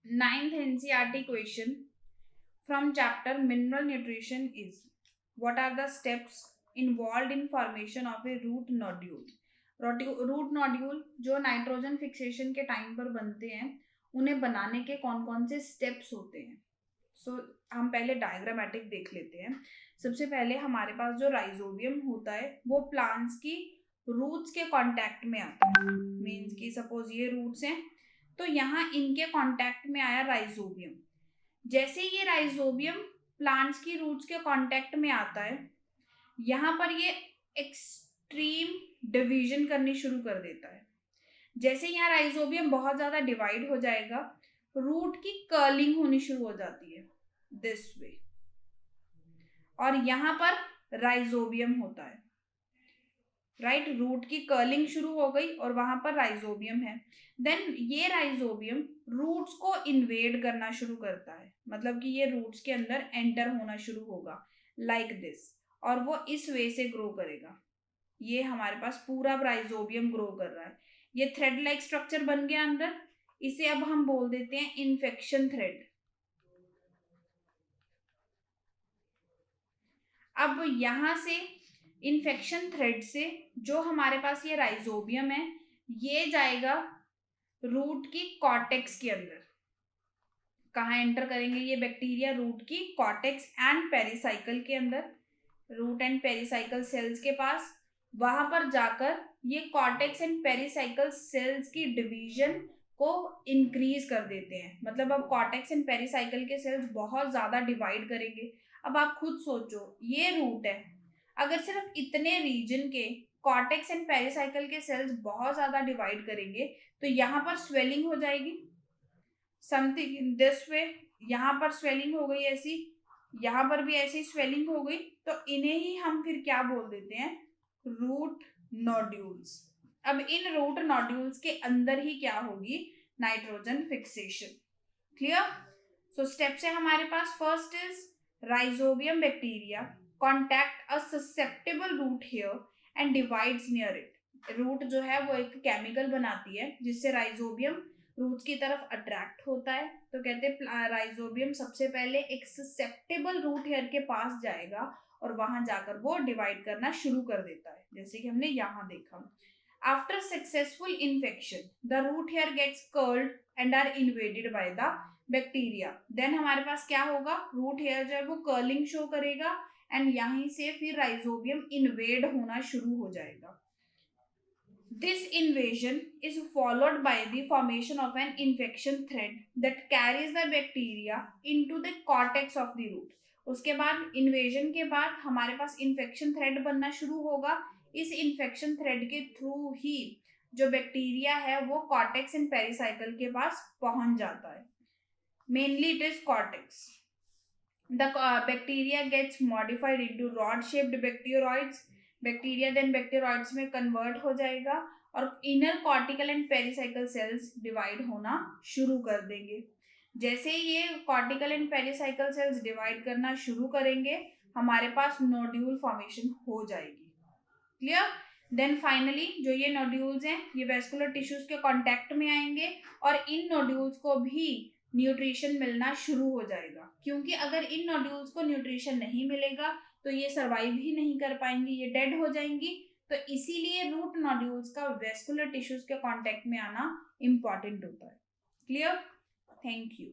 Ninth NCERT question from chapter Mineral Nutrition is: what are the steps involved in formation of a root nodule? Root nodule जो nitrogen fixation के time पर बनते हैं, उन्हें बनाने के कौन कौन से स्टेप्स होते हैं? हम पहले डायग्रामेटिक देख लेते हैं। सबसे पहले हमारे पास जो राइजोबियम होता है वो प्लांट्स की रूट्स के कांटेक्ट में आता है। मींस कि सपोज ये रूट्स हैं, तो यहाँ इनके कांटेक्ट में आया राइजोबियम। जैसे ये राइजोबियम प्लांट्स की रूट्स के कांटेक्ट में आता है, यहाँ पर ये एक्सट्रीम डिवीजन करनी शुरू कर देता है। जैसे यहाँ राइजोबियम बहुत ज्यादा डिवाइड हो जाएगा, रूट की कर्लिंग होनी शुरू हो जाती है दिस वे, और यहाँ पर राइजोबियम होता है, राइट। रूट की कर्लिंग शुरू हो गई और वहां पर राइजोबियम है। देन ये राइजोबियम रूट्स को इन्वेड करना शुरू करता है, मतलब कि ये रूट्स के अंदर एंटर होना शुरू होगा लाइक दिस, और वो इस वे से ग्रो करेगा। ये हमारे पास पूरा राइजोबियम ग्रो कर रहा है। ये थ्रेड लाइक स्ट्रक्चर बन गया अंदर। इसे अब हम बोल देते हैं इन्फेक्शन थ्रेड। अब यहां से इन्फेक्शन थ्रेड से जो हमारे पास ये राइजोबियम है, ये जाएगा रूट की कॉर्टेक्स के अंदर। कहाँ एंटर करेंगे ये बैक्टीरिया? रूट की कॉर्टेक्स एंड पेरिसाइकल के अंदर, रूट एंड पेरिसाइकल सेल्स के पास। वहां पर जाकर ये कॉर्टेक्स एंड पेरिसाइकल सेल्स की डिवीजन को इंक्रीज कर देते हैं। मतलब अब कॉर्टेक्स एंड पेरिसाइकल के सेल्स बहुत ज्यादा डिवाइड करेंगे। अब आप खुद सोचो, ये रूट है, अगर सिर्फ इतने रीजन के कॉर्टेक्स एंड पेरिसाइकल के सेल्स बहुत ज्यादा डिवाइड करेंगे, तो यहाँ पर स्वेलिंग हो जाएगी समथिंग इन दिस वे। यहाँ पर स्वेलिंग हो गई ऐसी, यहाँ पर भी ऐसी स्वेलिंग हो गई, तो इन्हें ही हम फिर क्या बोल देते हैं? Root nodules. अब इन रूट नोड्यूल्स के अंदर ही क्या होगी? Nitrogen fixation. Clear? So steps है हमारे पास। First is rhizobium bacteria contact a susceptible root hair and divides near it. Root जो है वो एक केमिकल बनाती है जिससे राइजोबियम रूट्स की तरफ अट्रैक्ट होता है। तो कहते हैं राइजोबियम सबसे पहले एक ससेप्टेबल रूट हेयर के पास जाएगा और वहां जाकर वो डिवाइड करना शुरू कर देता है, जैसे कि हमने यहाँ देखा। After successful infection the root hair gets curled and are invaded by the bacteria. Then हमारे पास क्या होगा? रूट हेयर जो है वो कर्लिंग शो करेगा एंड यहीं से फिर राइजोबियम इन्वेड होना शुरू हो जाएगा। This invasion is followed by the formation of an infection thread that carries the bacteria into the cortex of the root. उसके बाद इन्वेजन के बाद हमारे पास इन्फेक्शन थ्रेड बनना शुरू होगा। इस इन्फेक्शन थ्रेड के थ्रू ही जो बैक्टीरिया है वो कॉर्टेक्स एंड पेरिसाइकल के पास पहुंच जाता है। Mainly it is cortex. The bacteria gets modified into rod-shaped bacteroids. Bacteria then bacteroids में कन्वर्ट हो जाएगा और inner cortical and pericycle cells divide होना शुरू कर देंगे। जैसे ये cortical and pericycle cells divide करना शुरू करेंगे, हमारे पास नोड्यूल फॉर्मेशन हो जाएगी। क्लियर? देन फाइनली जो ये नोड्यूल्स हैं ये वेस्कुलर टिश्यूज के कांटेक्ट में आएंगे और इन नोड्यूल्स को भी न्यूट्रिशन मिलना शुरू हो जाएगा, क्योंकि अगर इन नोड्यूल्स को न्यूट्रिशन नहीं मिलेगा तो ये सर्वाइव ही नहीं कर पाएंगी, ये डेड हो जाएंगी। तो इसीलिए रूट नोड्यूल्स का वेस्कुलर टिश्यूज के कांटेक्ट में आना इंपॉर्टेंट होता है। क्लियर? Thank you.